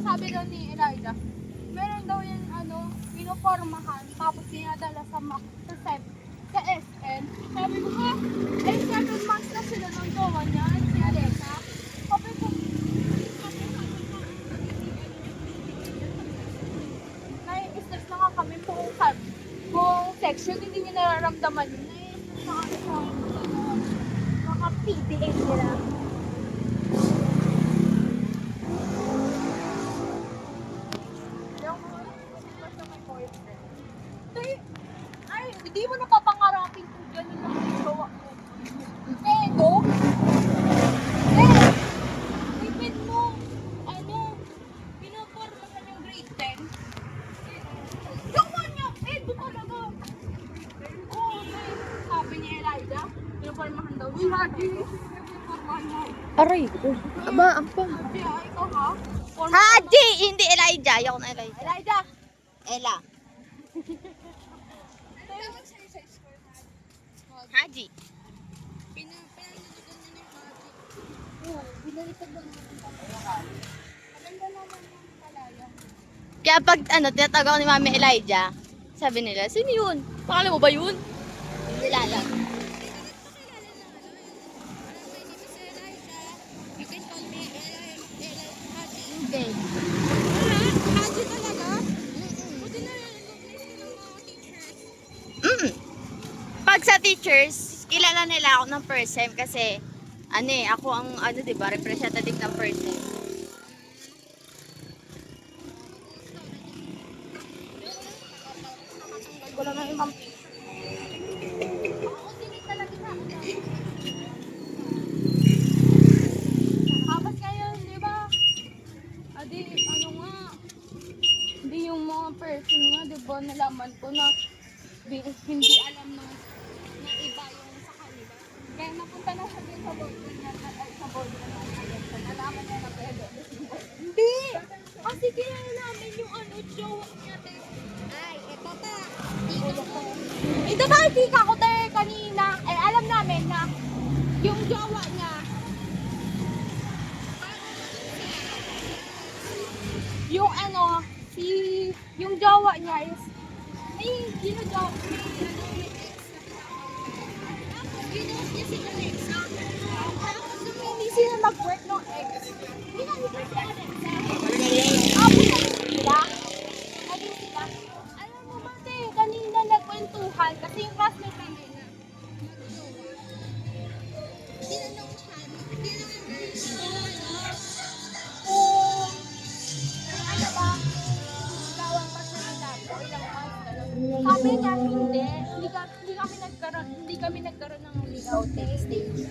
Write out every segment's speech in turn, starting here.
sabi daw ni Elijah, meron daw yung pinupormahan, tapos dinadala sa SM. Sabi ko ha, 7 months na sila ng jowa niya, si Alexa. Sabi ko, nai-stress na nga kami buong section, hindi niya nararamdaman yun. Nai-stress na kami sa mga PTA nila. Ay, hindi mo napapangarapin kung gano'n lang ang jowa mo. Pero, ipin mo, pinapormahan yung grade 10. Jowa niya, Edo talaga. Oo, sabi ni Elijah, pinapormahan daw. Uy, Haji, pinapormahan mo. Aray ko. Aba, apa? Haji, ikaw ha? Haji! Hindi Elijah. Ayaw na Elijah. Elijah! Ella. Haji. Pinanulugan niya ni Haji. Oo, binaliktad lang naman pala. Maganda naman yung palaya. Kaya pag tinatawag ni Mami Elijah, sabi nila, sino yun? Pangalan mo ba yun? Hindi alam. You can call me Haji. Hindi. Haji talaga? Buti na recognize ka ng mga teachers. Pag sa teachers, kilala nila ako ng first sem kasi ako ang diba, representative ng first sem. Wala na yung mga talaga na. Habas ngayon, di ba? Adi, hindi yung mga person nga, di ba, nalaman ko na hindi alam na iba yung sa kanila. Kaya napunta na siya din sa boardroom niya, sa boardroom niya, nalaman niya na pwede. Hindi! Kasi kaya namin yung jowa niya, te. Ay, eto pa. Ito ba, tika ko, te, kanina. Alam namin na yung jowa niya, yung jowa niya is, ginajowa, tapos hindi sila mag-work ng ex. Hindi na si Alexa. Tapos naging sila. Alam mo ba, te, kanina nagkwentuhan kasi yung classmate namin na mag-jowa. Tinanong siya, ano ba, gawang pa siya nila po, ilang months na lang. Sabi niya, hindi kami nagkaroon ng ligaw stage.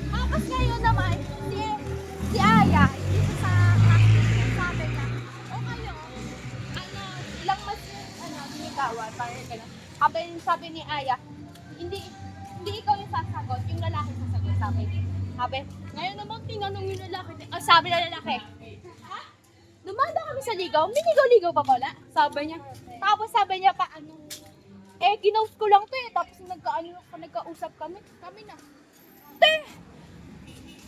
Tapos ngayon naman, si Aya, dito sa classmate niya, sabi niya, o kayo, ilang months ligawan, parang gano'n. Sabi ni Aya, hindi ikaw yung sasagot, yung lalaki sasagot, sabi. Ngayon naman, tinanong yung lalaki, sabi na lalaki, ha? Dumanda kami sa ligaw, may ligaw-ligaw pa wala, sabi niya. Tapos sabi niya pa, ginaus ko lang to tapos nagkausap kami na. Te!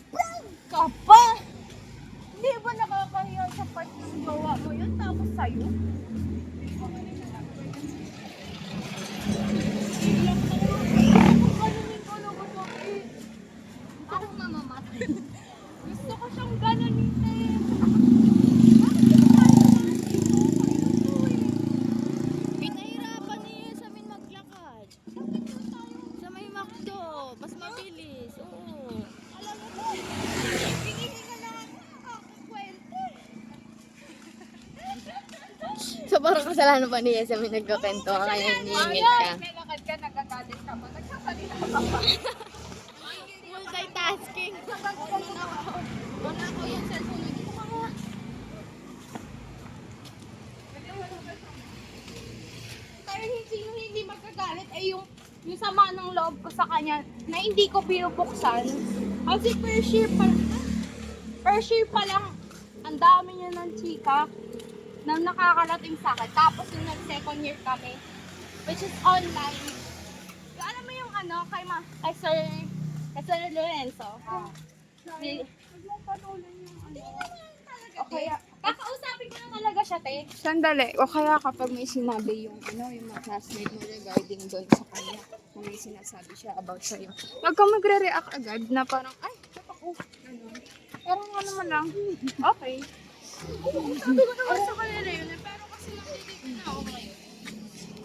Proud ka pa! Hindi ba nakakahiya sa part ng jowa mo yun, tapos sa'yo? Ilang na nga. Kung ganunin ko na gusto ko Akong mamamatay. Gusto ko siyang ganunin Pinahirapan niya sa amin maglakad. Sa may McDo, mas mabilis. Oo. Alam mo po, hinihinga na nakakakwento. So parang kasalanan pa niya sa amin nagkakento ka kaya hinihingit ka. Naglalakad ka, nagagalit ka pa, nagsasalita ka pa. Multitasking. Wala ko yung cellphone na dito ka nga. Kaya sino hindi magagalit ay yung sama ng loob ko sa kanya na hindi ko pinupuksan. Kasi per year pa lang, ang dami niya ng chika na nakakarating sa akin. Tapos yung nag-second year kami, which is online. So, alam mo yung kay Sir Lorenzo. Huwag mong panulan yung Okay. Kakausapin ko siya, te. Sandali. O kaya kapag may sinabi yung mga classmate mo regarding doon sa kanya, kung may sinasabi siya about sa'yo, wag kang magre-react agad na parang, ay, ba't ako? Ganun. Parang ano man lang, okay. Sabi ko naman sa kanila yun, pero kasi nakikita na ako ngayon.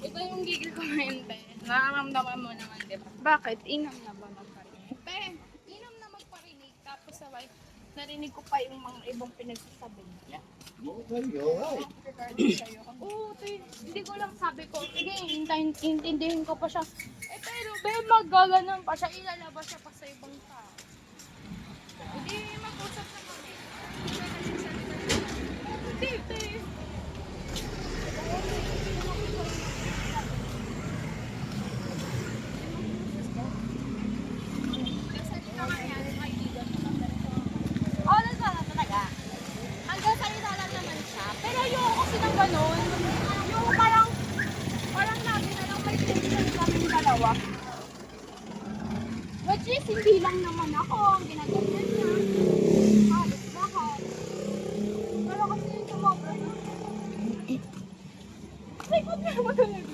Ito yung gigil ko ngayon, te. Nararamdaman mo naman, di ba? Bakit? Inam na ba magparinig? Te, inam na magparinig. Tapos sabay, narinig ko pa yung mga ibang pinagsasabi niya. Regarding sa'yo. Oo, te. Hindi ko lang sabi ko. Sige, intindihin ko pa siya. Eh, pero, magaganon pa siya. Ilalabas siya pa sa ibang tao. Hindi, mag-usap na kami. Hindi, te. Oo, talaga. Hanggang salita lang naman siya. Pero yung kasi ng ganun, yung parang lagi na lang may tension kaming dalawa. Which is, hindi lang naman ako ang ginaganyan niya. Halos lahat. Pero kasi yung sumobra na. Ay, ba't nga ba talaga?